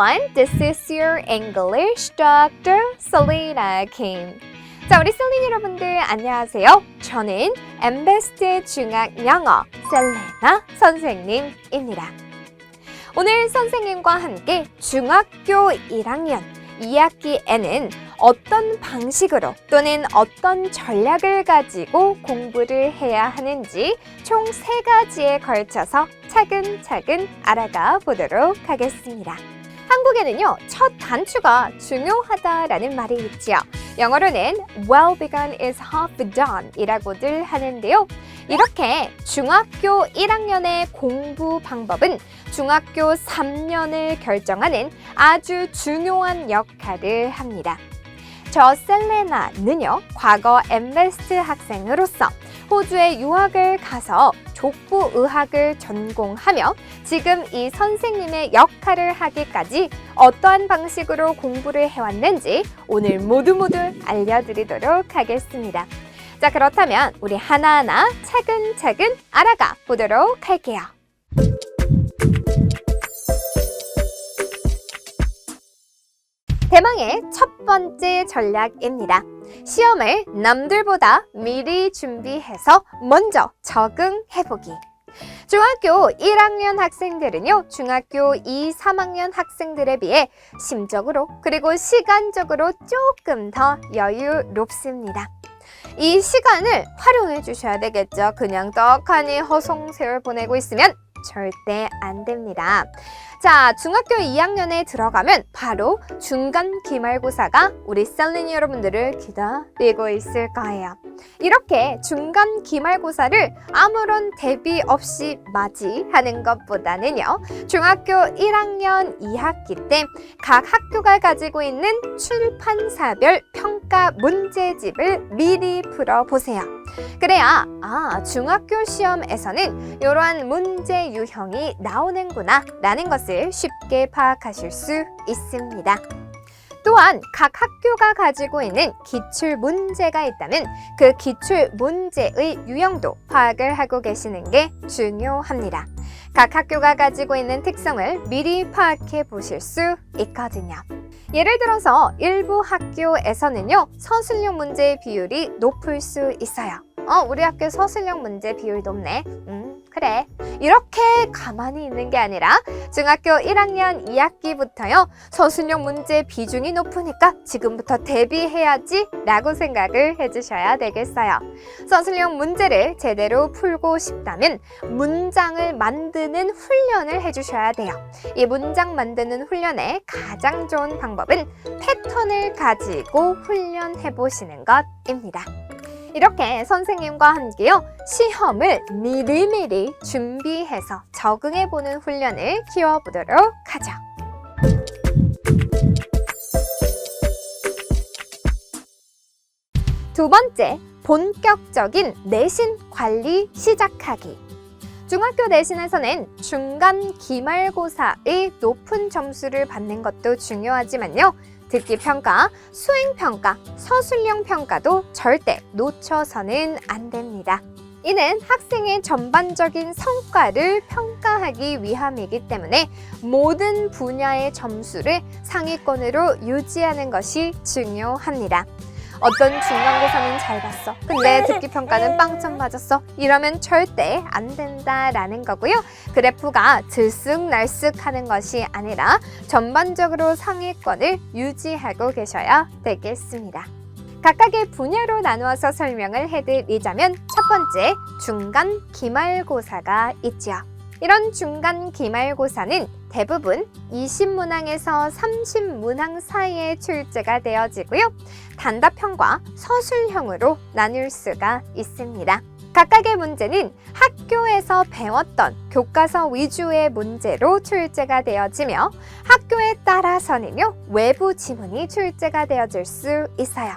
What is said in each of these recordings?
everyone, this is your English Dr. Selena Kim. 자, 우리 셀린 여러분들 안녕하세요. 저는 엠베스트 중학 영어 셀레나 선생님입니다. 오늘 선생님과 함께 중학교 1학년 2학기에는 어떤 방식으로 또는 어떤 전략을 가지고 공부를 해야 하는지 총 3가지에 걸쳐서 차근차근 알아가 보도록 하겠습니다. 한국에는요, 첫 단추가 중요하다라는 말이 있지요. 영어로는 well begun is half done 이라고들 하는데요. 이렇게 중학교 1학년의 공부 방법은 중학교 3년을 결정하는 아주 중요한 역할을 합니다. 저 셀레나는요, 과거 엠베스트 학생으로서 호주에 유학을 가서 족보의학을 전공하며 지금 이 선생님의 역할을 하기까지 어떠한 방식으로 공부를 해왔는지 오늘 모두 알려드리도록 하겠습니다. 자, 그렇다면 우리 하나하나 차근차근 알아가 보도록 할게요. 대망의 첫 번째 전략입니다. 시험을 남들보다 미리 준비해서 먼저 적응해보기. 중학교 1학년 학생들은요, 중학교 2, 3학년 학생들에 비해 심적으로 그리고 시간적으로 조금 더 여유롭습니다. 이 시간을 활용해 주셔야 되겠죠. 그냥 떡하니 허송세월 보내고 있으면 절대 안 됩니다. 자, 중학교 2학년에 들어가면 바로 중간 기말고사가 우리 셀린 여러분들을 기다리고 있을 거예요. 이렇게 중간 기말고사를 아무런 대비 없이 맞이하는 것보다는요, 중학교 1학년 2학기 때 각 학교가 가지고 있는 출판사별 평가 문제집을 미리 풀어보세요. 그래야 중학교 시험에서는 이러한 문제 유형이 나오는구나 라는 것을 쉽게 파악하실 수 있습니다. 또한 각 학교가 가지고 있는 기출 문제가 있다면 그 기출 문제의 유형도 파악을 하고 계시는 게 중요합니다. 각 학교가 가지고 있는 특성을 미리 파악해 보실 수 있거든요. 예를 들어서 일부 학교에서는요, 서술형 문제 비율이 높을 수 있어요. 우리 학교 서술형 문제 비율 높네. 그래. 이렇게 가만히 있는 게 아니라 중학교 1학년 2학기부터요, 서술형 문제 비중이 높으니까 지금부터 대비해야지 라고 생각을 해주셔야 되겠어요. 서술형 문제를 제대로 풀고 싶다면 문장을 만드는 훈련을 해주셔야 돼요. 이 문장 만드는 훈련의 가장 좋은 방법은 패턴을 가지고 훈련해 보시는 것입니다. 이렇게 선생님과 함께요, 시험을 미리미리 준비해서 적응해보는 훈련을 키워보도록 하죠. 두 번째, 본격적인 내신 관리 시작하기. 중학교 내신에서는 중간 기말고사의 높은 점수를 받는 것도 중요하지만요, 듣기평가, 수행평가, 서술형 평가도 절대 놓쳐서는 안 됩니다. 이는 학생의 전반적인 성과를 평가하기 위함이기 때문에 모든 분야의 점수를 상위권으로 유지하는 것이 중요합니다. 어떤 중간고사는 잘 봤어. 근데 듣기평가는 빵점 맞았어. 이러면 절대 안 된다라는 거고요. 그래프가 들쑥날쑥하는 것이 아니라 전반적으로 상위권을 유지하고 계셔야 되겠습니다. 각각의 분야로 나누어서 설명을 해드리자면 첫 번째, 중간 기말고사가 있죠. 이런 중간 기말고사는 대부분 20문항에서 30문항 사이에 출제가 되어지고요. 단답형과 서술형으로 나눌 수가 있습니다. 각각의 문제는 학교에서 배웠던 교과서 위주의 문제로 출제가 되어지며 학교에 따라서는요, 외부 지문이 출제가 되어질 수 있어요.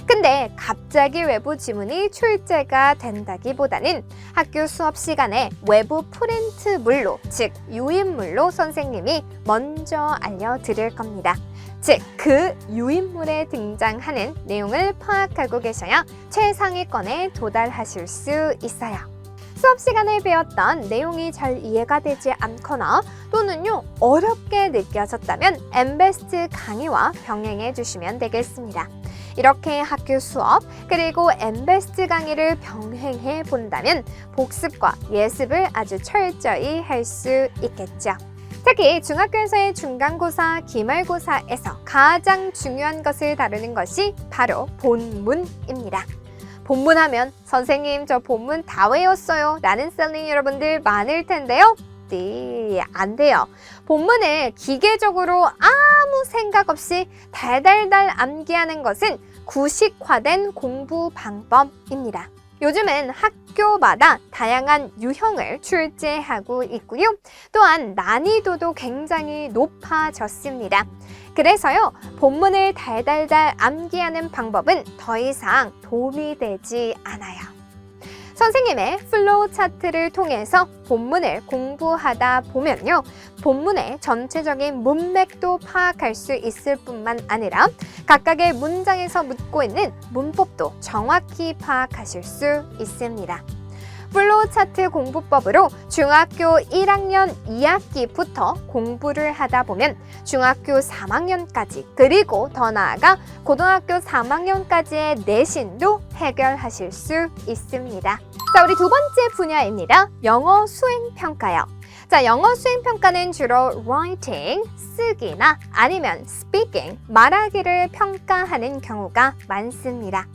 근데 갑자기 외부 지문이 출제가 된다기보다는 학교 수업 시간에 외부 프린트물로, 즉 유인물로 선생님이 먼저 알려드릴 겁니다. 즉, 그 유인물에 등장하는 내용을 파악하고 계셔야 최상위권에 도달하실 수 있어요. 수업 시간에 배웠던 내용이 잘 이해가 되지 않거나 또는요 어렵게 느껴졌다면 엠베스트 강의와 병행해 주시면 되겠습니다. 이렇게 학교 수업 그리고 엠베스트 강의를 병행해 본다면 복습과 예습을 아주 철저히 할 수 있겠죠. 특히 중학교에서의 중간고사, 기말고사에서 가장 중요한 것을 다루는 것이 바로 본문입니다. 본문하면 선생님 저 본문 다 외웠어요 라는 셀링 여러분들 많을 텐데요. 네, 안 돼요. 본문을 기계적으로 아무 생각 없이 달달달 암기하는 것은 구식화된 공부 방법입니다. 요즘은 학교마다 다양한 유형을 출제하고 있고요. 또한 난이도도 굉장히 높아졌습니다. 그래서요, 본문을 달달달 암기하는 방법은 더 이상 도움이 되지 않아요. 선생님의 플로우 차트를 통해서 본문을 공부하다 보면요. 본문의 전체적인 문맥도 파악할 수 있을 뿐만 아니라 각각의 문장에서 묻고 있는 문법도 정확히 파악하실 수 있습니다. 플로우 차트 공부법으로 중학교 1학년 2학기부터 공부를 하다 보면 중학교 3학년까지 그리고 더 나아가 고등학교 3학년까지의 내신도 해결하실 수 있습니다. 자, 우리 두 번째 분야입니다. 영어 수행평가요. 자, 영어 수행평가는 주로 writing, 쓰기나 아니면 speaking, 말하기를 평가하는 경우가 많습니다.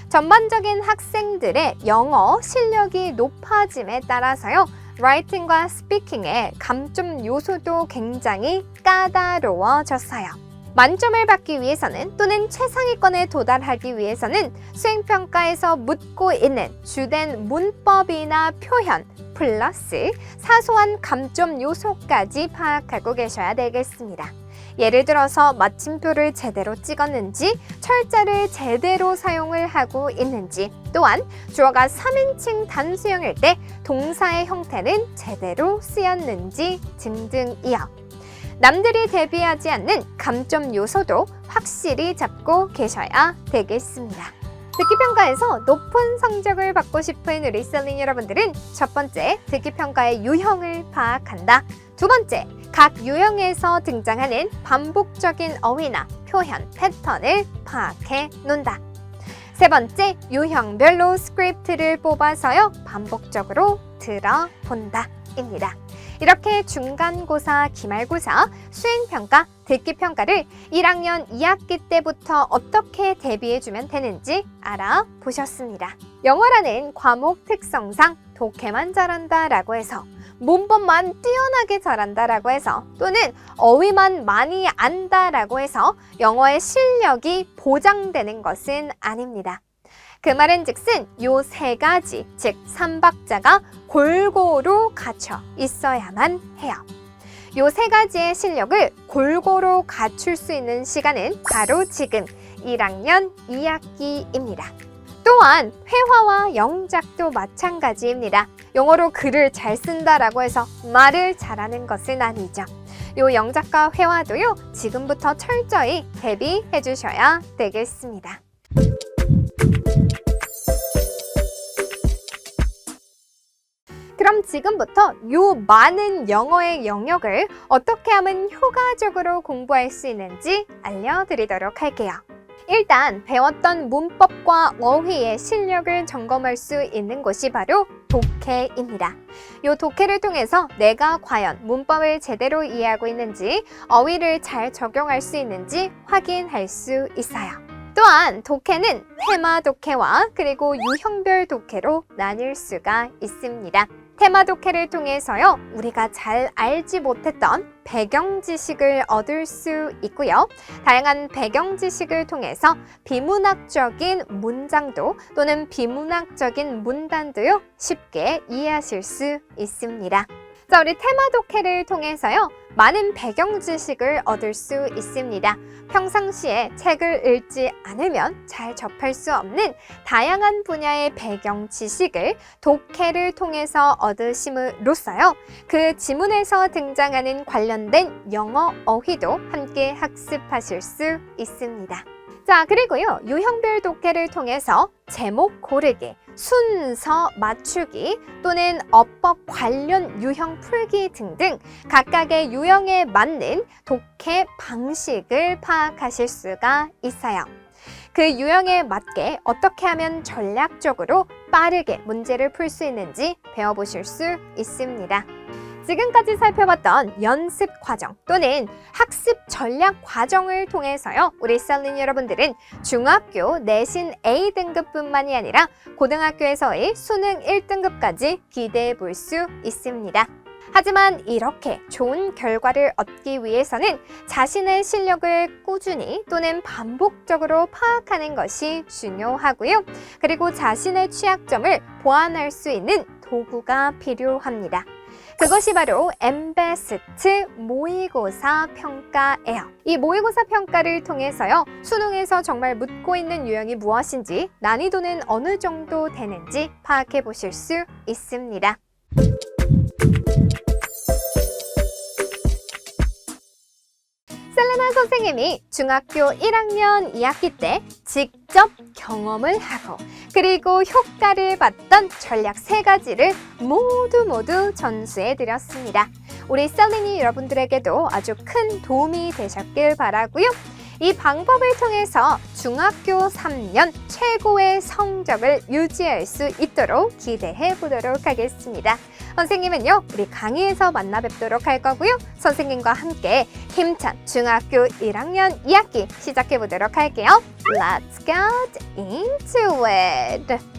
전반적인 학생들의 영어 실력이 높아짐에 따라서요, writing과 speaking의 감점 요소도 굉장히 까다로워졌어요. 만점을 받기 위해서는 또는 최상위권에 도달하기 위해서는 수행평가에서 묻고 있는 주된 문법이나 표현 플러스 사소한 감점 요소까지 파악하고 계셔야 되겠습니다. 예를 들어서 마침표를 제대로 찍었는지, 철자를 제대로 사용을 하고 있는지, 또한 주어가 3인칭 단수형일 때 동사의 형태는 제대로 쓰였는지 등등이요. 남들이 대비하지 않는 감점 요소도 확실히 잡고 계셔야 되겠습니다. 듣기평가에서 높은 성적을 받고 싶은 리스닝 여러분들은 첫 번째, 듣기평가의 유형을 파악한다. 두 번째, 각 유형에서 등장하는 반복적인 어휘나 표현 패턴을 파악해 놓는다. 세 번째, 유형별로 스크립트를 뽑아서요, 반복적으로 들어본다 입니다. 이렇게 중간고사, 기말고사, 수행평가, 듣기평가를 1학년 2학기 때부터 어떻게 대비해주면 되는지 알아보셨습니다. 영어라는 과목 특성상 독해만 잘한다라고 해서, 문법만 뛰어나게 잘한다라고 해서, 또는 어휘만 많이 안다라고 해서 영어의 실력이 보장되는 것은 아닙니다. 그 말은 즉슨 요 세 가지, 즉 3박자가 골고루 갖춰 있어야만 해요. 요 세 가지의 실력을 골고루 갖출 수 있는 시간은 바로 지금 1학년 2학기입니다. 또한 회화와 영작도 마찬가지입니다. 영어로 글을 잘 쓴다라고 해서 말을 잘하는 것은 아니죠. 요 영작과 회화도요, 지금부터 철저히 대비해 주셔야 되겠습니다. 그럼 지금부터 요 많은 영어의 영역을 어떻게 하면 효과적으로 공부할 수 있는지 알려드리도록 할게요. 일단 배웠던 문법과 어휘의 실력을 점검할 수 있는 곳이 바로 독해입니다. 이 독해를 통해서 내가 과연 문법을 제대로 이해하고 있는지, 어휘를 잘 적용할 수 있는지 확인할 수 있어요. 또한 독해는 테마 독해와 그리고 유형별 독해로 나뉠 수가 있습니다. 테마 독해를 통해서요, 우리가 잘 알지 못했던 배경 지식을 얻을 수 있고요. 다양한 배경 지식을 통해서 비문학적인 문장도 또는 비문학적인 문단도요, 쉽게 이해하실 수 있습니다. 자, 우리 테마 독해를 통해서요, 많은 배경 지식을 얻을 수 있습니다. 평상시에 책을 읽지 않으면 잘 접할 수 없는 다양한 분야의 배경 지식을 독해를 통해서 얻으심으로써요. 그 지문에서 등장하는 관련된 영어 어휘도 함께 학습하실 수 있습니다. 자, 그리고요, 유형별 독해를 통해서 제목 고르기, 순서 맞추기 또는 어법 관련 유형 풀기 등등 각각의 유형에 맞는 독해 방식을 파악하실 수가 있어요. 그 유형에 맞게 어떻게 하면 전략적으로 빠르게 문제를 풀 수 있는지 배워보실 수 있습니다. 지금까지 살펴봤던 연습 과정 또는 학습 전략 과정을 통해서요, 우리 셀린 여러분들은 중학교 내신 A등급뿐만이 아니라 고등학교에서의 수능 1등급까지 기대해 볼 수 있습니다. 하지만 이렇게 좋은 결과를 얻기 위해서는 자신의 실력을 꾸준히 또는 반복적으로 파악하는 것이 중요하고요. 그리고 자신의 취약점을 보완할 수 있는 도구가 필요합니다. 그것이 바로 엠베스트 모의고사 평가예요. 이 모의고사 평가를 통해서요, 수능에서 정말 묻고 있는 유형이 무엇인지, 난이도는 어느 정도 되는지 파악해 보실 수 있습니다. 셀레나 선생님이 중학교 1학년 2학기 때 직접 경험을 하고 그리고 효과를 봤던 전략 3가지를 모두 전수해 드렸습니다. 우리 셀린이 여러분들에게도 아주 큰 도움이 되셨길 바라고요. 이 방법을 통해서 중학교 3년 최고의 성적을 유지할 수 있도록 기대해 보도록 하겠습니다. 선생님은요, 우리 강의에서 만나 뵙도록 할 거고요. 선생님과 함께 힘찬 중학교 1학년 2학기 시작해 보도록 할게요. Let's get into it!